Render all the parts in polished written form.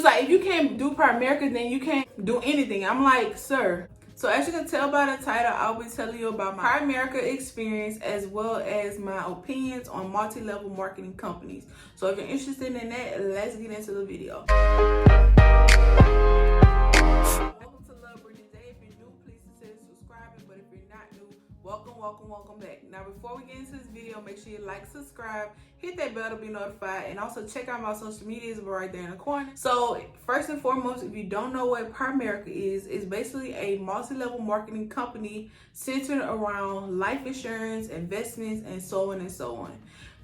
like, if you can't do Primerica, then you can't do anything. I'm like, sir. So as you can tell by the title, I'll be telling you about my Primerica experience as well as my opinions on multi-level marketing companies. So if you're interested in that, let's get into the video. Welcome to Lovebrittnyj. If you're new, please consider subscribing. But if you're not new, welcome back. Now before we get into this video, make sure you like, subscribe, hit that bell to be notified, and also check out my social medias right there in the corner. So first and foremost, if you don't know what Primerica is, it's basically a multi-level marketing company centered around life insurance, investments, and so on and so on.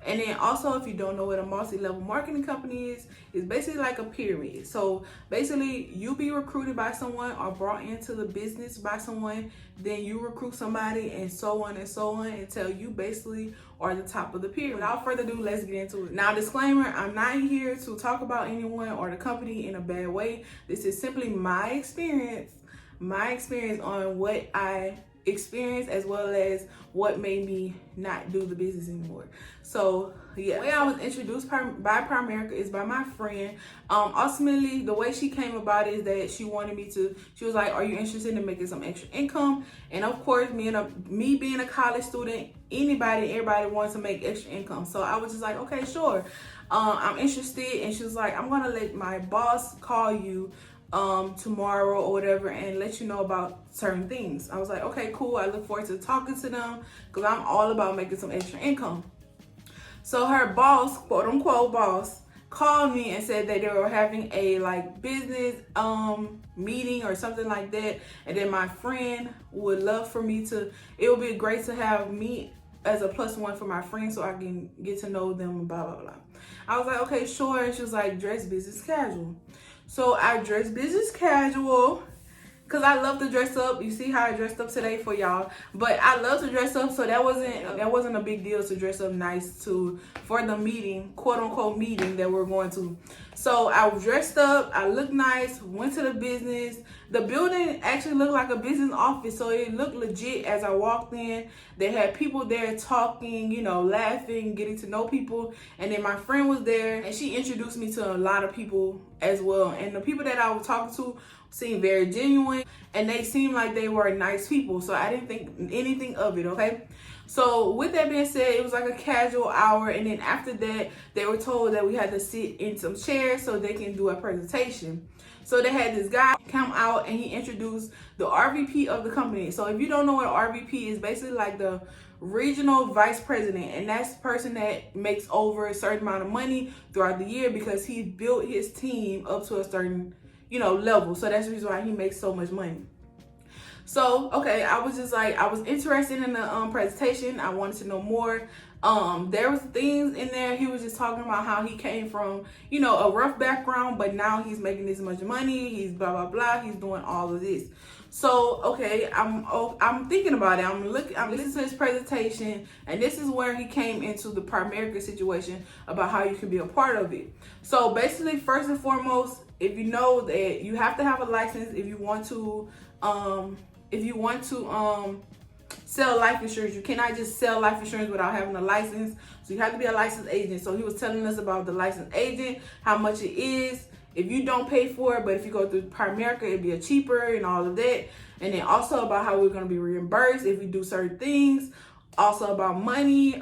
And then also, if you don't know what a multi-level marketing company is, it's basically like a pyramid. So basically, you be recruited by someone or brought into the business by someone, then you recruit somebody, and so on until you basically are the top of the pyramid. Without further ado, let's get into it. Now, disclaimer, I'm not here to talk about anyone or the company in a bad way. This is simply my experience on what I experience as well as what made me not do the business anymore. So yeah, the way I was introduced by Primerica is by my friend. Ultimately, the way she came about it is that she wanted me to, she was like, are you interested in making some extra income? And of course, me being a college student, everybody wants to make extra income. So I was just like, okay, sure, I'm interested. And she was like, I'm gonna let my boss call you tomorrow or whatever and let you know about certain things. I was like, okay, cool. I look forward to talking to them because I'm all about making some extra income. So her boss, quote unquote boss, called me and said that they were having a like business meeting or something like that, and then my friend would love for me to, it would be great to have me as a +1 for my friends so I can get to know them, blah blah blah. I was like, okay, sure. And she was like, dress business casual. So I dressed business casual because I love to dress up. You see how I dressed up today for y'all, but I love to dress up, so that wasn't a big deal to dress up nice for the meeting, quote unquote meeting that we're going to. So I was dressed up, I looked nice, went to the business. The building actually looked like a business office, so it looked legit as I walked in. They had people there talking, you know, laughing, getting to know people. And then my friend was there and she introduced me to a lot of people as well. And the people that I was talking to seemed very genuine and they seemed like they were nice people. So I didn't think anything of it, okay? So with that being said, it was like a casual hour, and then after that, they were told that we had to sit in some chairs so they can do a presentation. So they had this guy come out and he introduced the RVP of the company. So if you don't know what RVP is, basically like the regional vice president, and that's the person that makes over a certain amount of money throughout the year because he built his team up to a certain, you know, level. So that's the reason why he makes so much money. So, okay, I was just like, I was interested in the presentation. I wanted to know more. There was things in there. He was just talking about how he came from, you know, a rough background, but now he's making this much money. He's blah, blah, blah. He's doing all of this. So, okay, I'm thinking about it. I'm listening to his presentation, and this is where he came into the Primerica situation about how you can be a part of it. So basically, first and foremost, if you know that you have to have a license if you want to, sell life insurance. You cannot just sell life insurance without having a license. So you have to be a licensed agent. So he was telling us about the licensed agent, how much it is if you don't pay for it, but if you go through Primerica, it'd be cheaper and all of that. And then also about how we're going to be reimbursed if we do certain things. Also about money,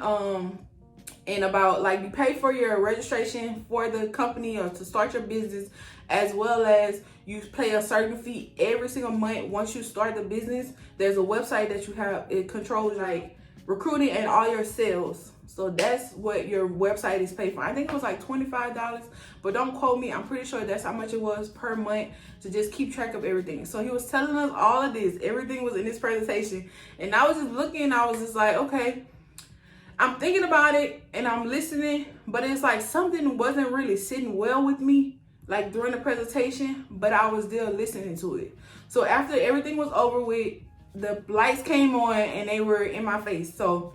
and about like you pay for your registration for the company or to start your business, as well as you pay a certain fee every single month. Once you start the business, there's a website that you have, it controls like recruiting and all your sales. So that's what your website is paid for. I think it was like $25, but don't quote me. I'm pretty sure that's how much it was per month to just keep track of everything. So he was telling us all of this. Everything was in this presentation. And I was just looking, I was just like, okay, I'm thinking about it and I'm listening, but it's like something wasn't really sitting well with me, like during the presentation, but I was still listening to it. So after everything was over with, the lights came on and they were in my face. So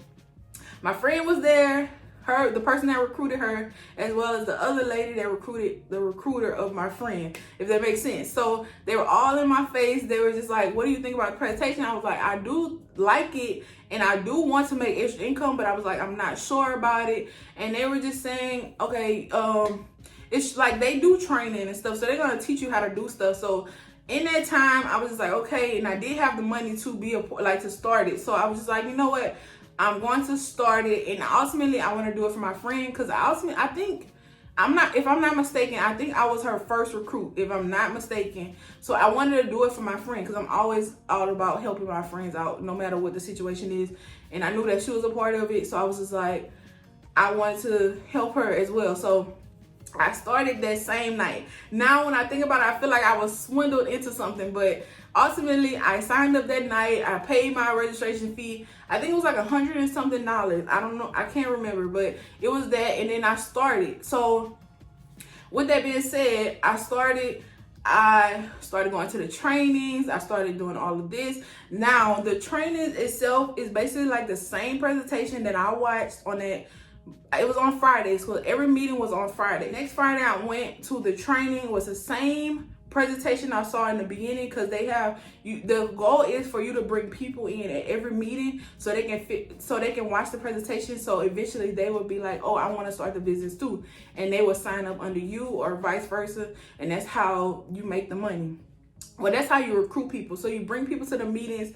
my friend was there, the person that recruited her, as well as the other lady that recruited the recruiter of my friend, if that makes sense. So they were all in my face. They were just like, what do you think about the presentation? I was like, I do like it and I do want to make extra income, but I was like, I'm not sure about it. And they were just saying, okay, it's like they do training and stuff, so they're gonna teach you how to do stuff. So in that time, I was just like, okay, and I did have the money to be to start it. So I was just like, you know what, I'm going to start it, and ultimately I want to do it for my friend, because I think if I'm not mistaken, I think I was her first recruit, if I'm not mistaken. So I wanted to do it for my friend, because I'm always all about helping my friends out, no matter what the situation is. And I knew that she was a part of it, so I was just like, I wanted to help her as well. So I started that same night. Now, when I think about it, I feel like I was swindled into something, but ultimately I signed up that night. I paid my registration fee. I think it was like $100 and something. I don't know, I can't remember, but it was that, and then I started. So with that being said, I started going to the trainings. I started doing all of this. Now, the training itself is basically like the same presentation that I watched on that. It was on Fridays, so every meeting was on Friday. Next Friday I went to the training. It was the same presentation I saw in the beginning, because they have you, the goal is for you to bring people in at every meeting so they can watch the presentation, so eventually they will be like, oh, I want to start the business too, and they will sign up under you or vice versa, and that's how you make the money. Well, that's how you recruit people. So you bring people to the meetings,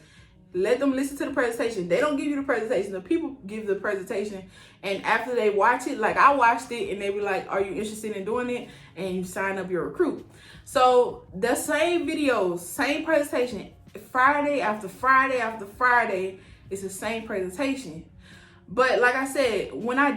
let them listen to the presentation. They don't give you the presentation, the people give the presentation, and after they watch it, like I watched it, and they be like, are you interested in doing it? And you sign up your recruit. So the same videos, same presentation, Friday after Friday after Friday, it's the same presentation. But like I said, when I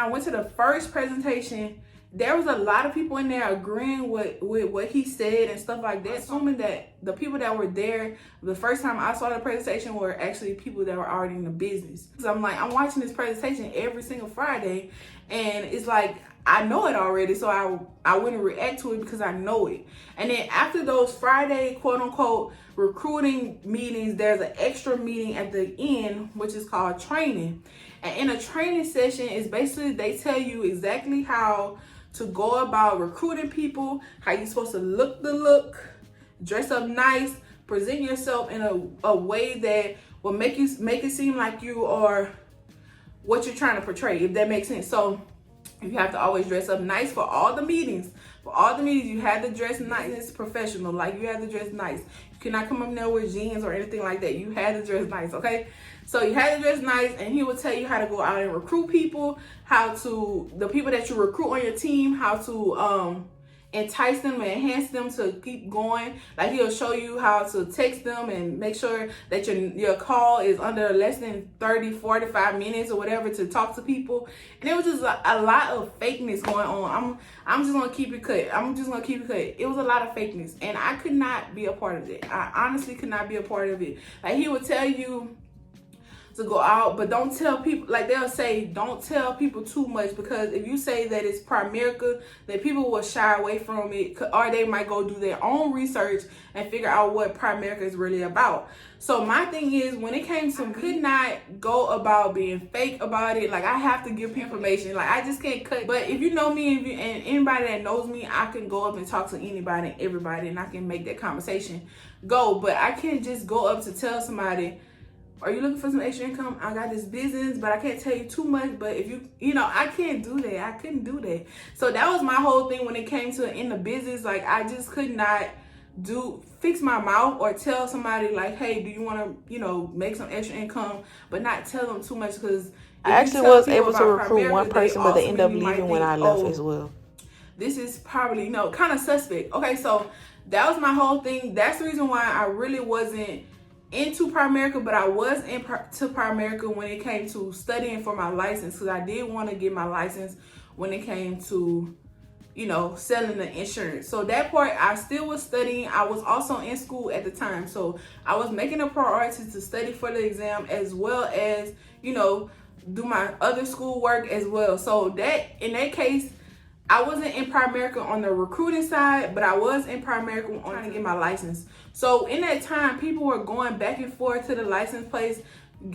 went to the first presentation, there was a lot of people in there agreeing with what he said and stuff like that, assuming that the people that were there the first time I saw the presentation were actually people that were already in the business. So I'm like, I'm watching this presentation every single Friday, and it's like, I know it already, so I wouldn't react to it because I know it. And then after those Friday, quote unquote, recruiting meetings, there's an extra meeting at the end, which is called training. And in a training session, is basically they tell you exactly how to go about recruiting people, how you're supposed to look, dress up nice, present yourself in a way that will make it seem like you are what you're trying to portray, if that makes sense. So you have to always dress up nice for all the meetings. For all the meetings, you had to dress nice. It's professional. Like, you had to dress nice. You cannot come up there with jeans or anything like that. You had to dress nice, okay? So you had to dress nice, and he will tell you how to go out and recruit people, the people that you recruit on your team, how to entice them and enhance them to keep going. Like, he'll show you how to text them and make sure that your call is under less than 30-45 minutes or whatever to talk to people. And it was just a lot of fakeness going on. I'm just gonna keep it cut. It was a lot of fakeness, and I could not be a part of it. I honestly could not be a part of it. Like, he would tell you to go out, but don't tell people, like they'll say, don't tell people too much, because if you say that it's Primerica, then people will shy away from it, or they might go do their own research and figure out what Primerica is really about. So my thing is, when it came to, I could not go about being fake about it. Like, I have to give people information. Like, I just can't cut. But if you know me, and anybody that knows me, I can go up and talk to anybody and everybody, and I can make that conversation go. But I can't just go up to tell somebody, are you looking for some extra income? I got this business, but I can't tell you too much. But if I can't do that. I couldn't do that. So that was my whole thing when it came to in the business. Like, I just could not fix my mouth or tell somebody like, hey, do you want to, make some extra income, but not tell them too much, because I actually was able to recruit one person, but they ended up leaving when I left as well. This is probably, kind of suspect. Okay, so that was my whole thing. That's the reason why I really wasn't into Primerica, but I was into Primerica when it came to studying for my license, because I did want to get my license when it came to, selling the insurance. So that part, I still was studying. I was also in school at the time, so I was making a priority to study for the exam, as well as, do my other school work as well. So that, in that case, I wasn't in Primerica on the recruiting side, but I was in Primerica on trying to get my license. So in that time, people were going back and forth to the license place,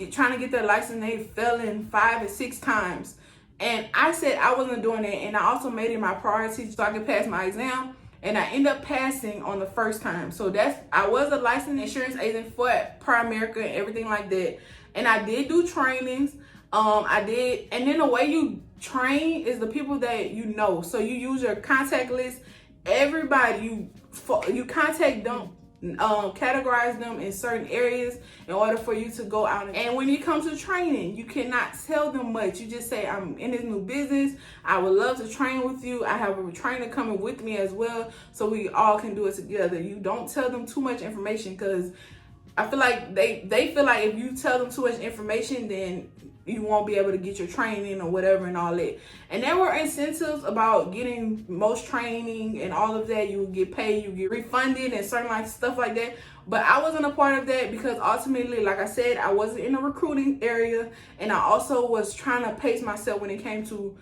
trying to get their license. They failing 5 and 6 times. And I said I wasn't doing that. And I also made it my priority so I could pass my exam. And I ended up passing on the first time. So I was a licensed insurance agent for Primerica and everything like that. And I did do trainings. I did. And then the way you train is the people that you know. So you use your contact list. Everybody, you contact them, categorize them in certain areas in order for you to go out. And when it comes to training, you cannot tell them much. You just say, I'm in this new business. I would love to train with you. I have a trainer coming with me as well, so we all can do it together. You don't tell them too much information, because I feel like they feel like if you tell them too much information, then you won't be able to get your training or whatever and all that. And there were incentives about getting most training and all of that. You would get paid, you get refunded and certain like stuff like that. But I wasn't a part of that, because ultimately, like I said, I wasn't in the recruiting area, and I also was trying to pace myself when it came to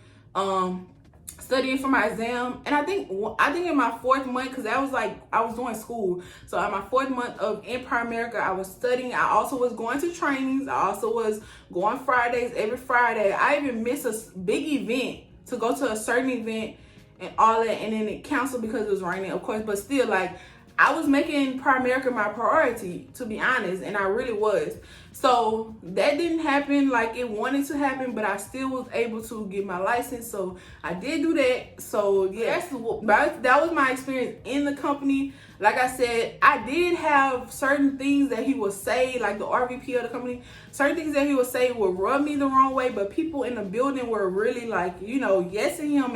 studying for my exam. And I think in my 4th month, because that was like I was doing school, so in my 4th month in Primerica, I was studying. I also was going to trainings. I also was going Fridays, every Friday. I even missed a big event to go to a certain event and all that, and then it canceled because it was raining, of course. But still, like, I was making Primerica my priority, to be honest, and I really was. So that didn't happen like it wanted to happen, but I still was able to get my license. So I did do that. So yeah, that was my experience in the company. Like I said, I did have certain things that he would say, like the RVP of the company, certain things that he would say would rub me the wrong way, but people in the building were really like, you know, yesing him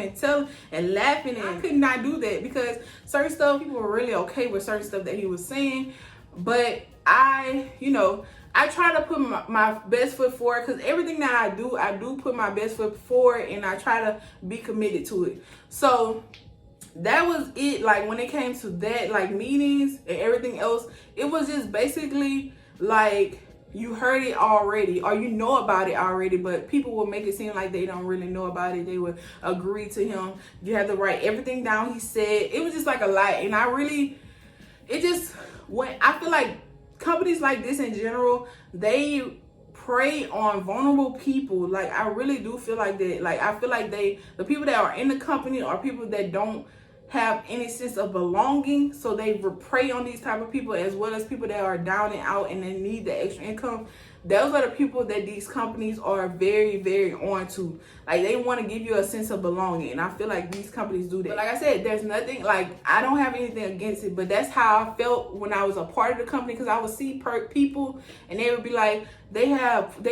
and laughing, and I could not do that, because certain stuff, people were really okay with certain stuff that he was saying. But I try to put my best foot forward, because everything that I do put my best foot forward, and I try to be committed to it. So that was it. Like, when it came to that, like meetings and everything else, it was just basically like you heard it already, or you know about it already, but people will make it seem like they don't really know about it. They would agree to him. You have to write everything down he said. It was just like a lot. And I feel like companies like this in general, they prey on vulnerable people. Like, I really do feel like that. Like, I feel like the people that are in the company are people that don't have any sense of belonging, so they prey on these type of people, as well as people that are down and out and they need the extra income. Those are the people that these companies are very, very on to. Like, they want to give you a sense of belonging, and I feel like these companies do that. But like I said, there's nothing, like, I don't have anything against it, but that's how I felt when I was a part of the company, because I would see people and they would be like, they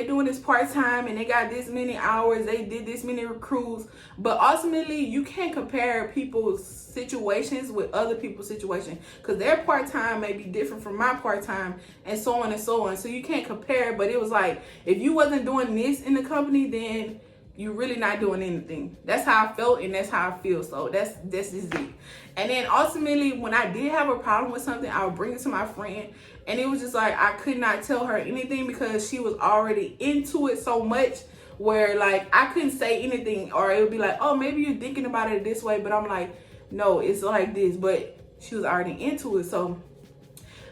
doing this part-time and they got this many hours, they did this many recruits. But ultimately, you can't compare people's situations with other people's situations, because their part-time may be different from my part-time, and so on and so on. So you can't compare. But it was like, if you wasn't doing this in the company, then you really not doing anything. That's how I felt, and that's how I feel. So that's just it. And then ultimately, when I did have a problem with something, I would bring it to my friend, and it was just like I could not tell her anything, because she was already into it so much where, like, I couldn't say anything, or it would be like, oh, maybe you're thinking about it this way, but I'm like, no, it's like this. But she was already into it. So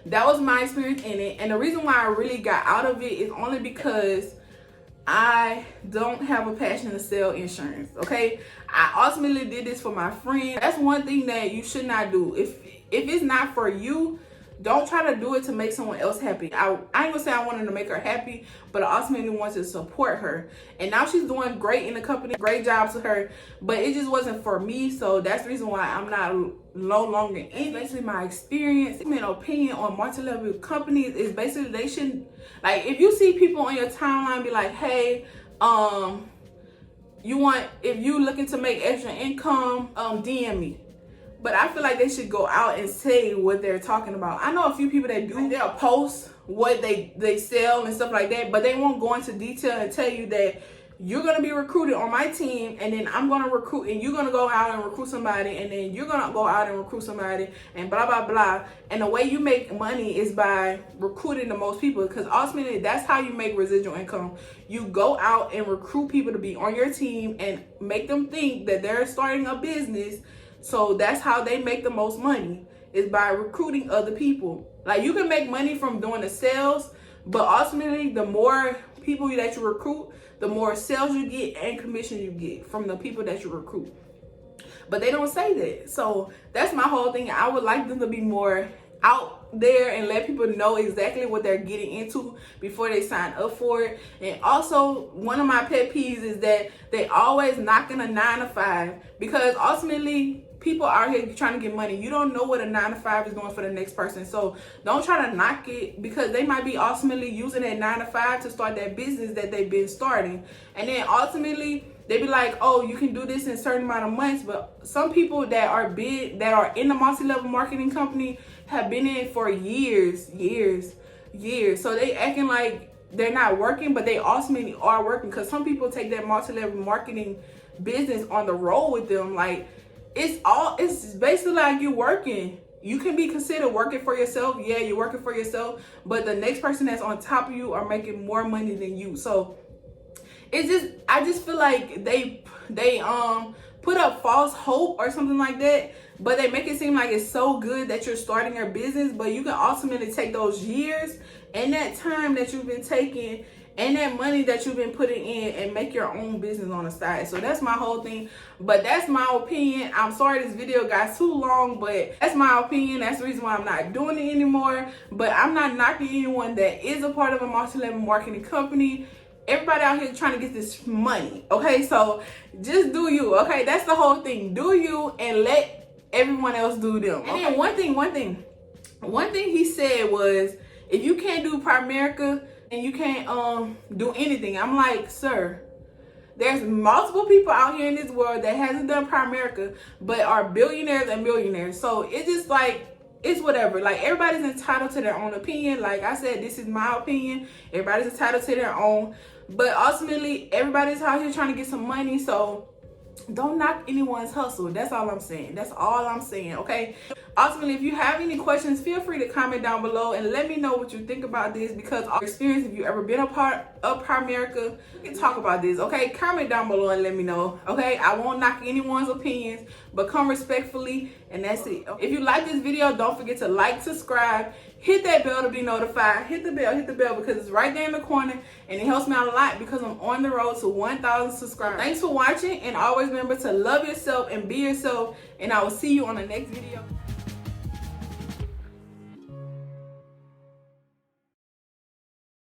that was my experience in it. And the reason why I really got out of it is only because I don't have a passion to sell insurance, okay? I ultimately did this for my friend. That's one thing that you should not do. If it's not for you, don't try to do it to make someone else happy. I ain't gonna say I wanted to make her happy, but I ultimately wanted to support her. And now she's doing great in the company. Great job to her. But it just wasn't for me. So that's the reason why I'm not no longer in. Basically, my experience and opinion on multi-level companies is basically they shouldn't, like, if you see people on your timeline be like, hey, if you looking to make extra income, DM me. But I feel like they should go out and say what they're talking about. I know a few people that do. They'll post what they sell and stuff like that, but they won't go into detail and tell you that you're going to be recruited on my team, and then I'm going to recruit, and you're going to go out and recruit somebody, and then you're going to go out and recruit somebody, and blah, blah, blah. And the way you make money is by recruiting the most people, because ultimately that's how you make residual income. You go out and recruit people to be on your team and make them think that they're starting a business. So that's how they make the most money, is by recruiting other people. Like, you can make money from doing the sales, but ultimately the more people that you recruit, the more sales you get and commission you get from the people that you recruit. But they don't say that. So that's my whole thing. I would like them to be more out there and let people know exactly what they're getting into before they sign up for it. And also, one of my pet peeves is that they always knocking a 9 to 5, because ultimately people out here trying to get money. You don't know what a 9 to 5 is doing for the next person. So don't try to knock it, because they might be ultimately using that 9 to 5 to start that business that they've been starting. And then ultimately they be like, oh, you can do this in a certain amount of months. But some people that are big, that are in the multi-level marketing company, have been in for years. So they acting like they're not working, but they ultimately are working, because some people take that multi-level marketing business on the road with them. Like, it's basically like you working. You can be considered working for yourself. Yeah, you're working for yourself, but the next person that's on top of you are making more money than you. So it's just, I just feel like they put up false hope or something like that, but they make it seem like it's so good that you're starting your business. But you can ultimately take those years and that time that you've been taking and that money that you've been putting in and make your own business on the side. So that's my whole thing. But that's my opinion. I'm sorry this video got too long, but that's my opinion. That's the reason why I'm not doing it anymore. But I'm not knocking anyone that is a part of a multi-level marketing company. Everybody out here trying to get this money, okay? So just do you, okay? That's the whole thing. Do you, and let everyone else do them. Okay? And then one thing he said was, if you can't do Primerica and you can't do anything. I'm like, sir, there's multiple people out here in this world that hasn't done Primerica but are billionaires and millionaires. So it's just like, it's whatever. Like, everybody's entitled to their own opinion. Like I said, this is my opinion. Everybody's entitled to their own. But ultimately, everybody's out here trying to get some money. So don't knock anyone's hustle. That's all I'm saying. That's all I'm saying, okay? Ultimately, if you have any questions, feel free to comment down below and let me know what you think about this, because our experience, if you ever been a part of Primerica, we can talk about this, okay? Comment down below and let me know, okay? I won't knock anyone's opinions, but come respectfully, and that's it. If you like this video, don't forget to like, subscribe, hit that bell to be notified. Hit the bell, because it's right there in the corner, and it helps me out a lot, because I'm on the road to 1,000 subscribers. Thanks for watching, and always remember to love yourself and be yourself, and I will see you on the next video.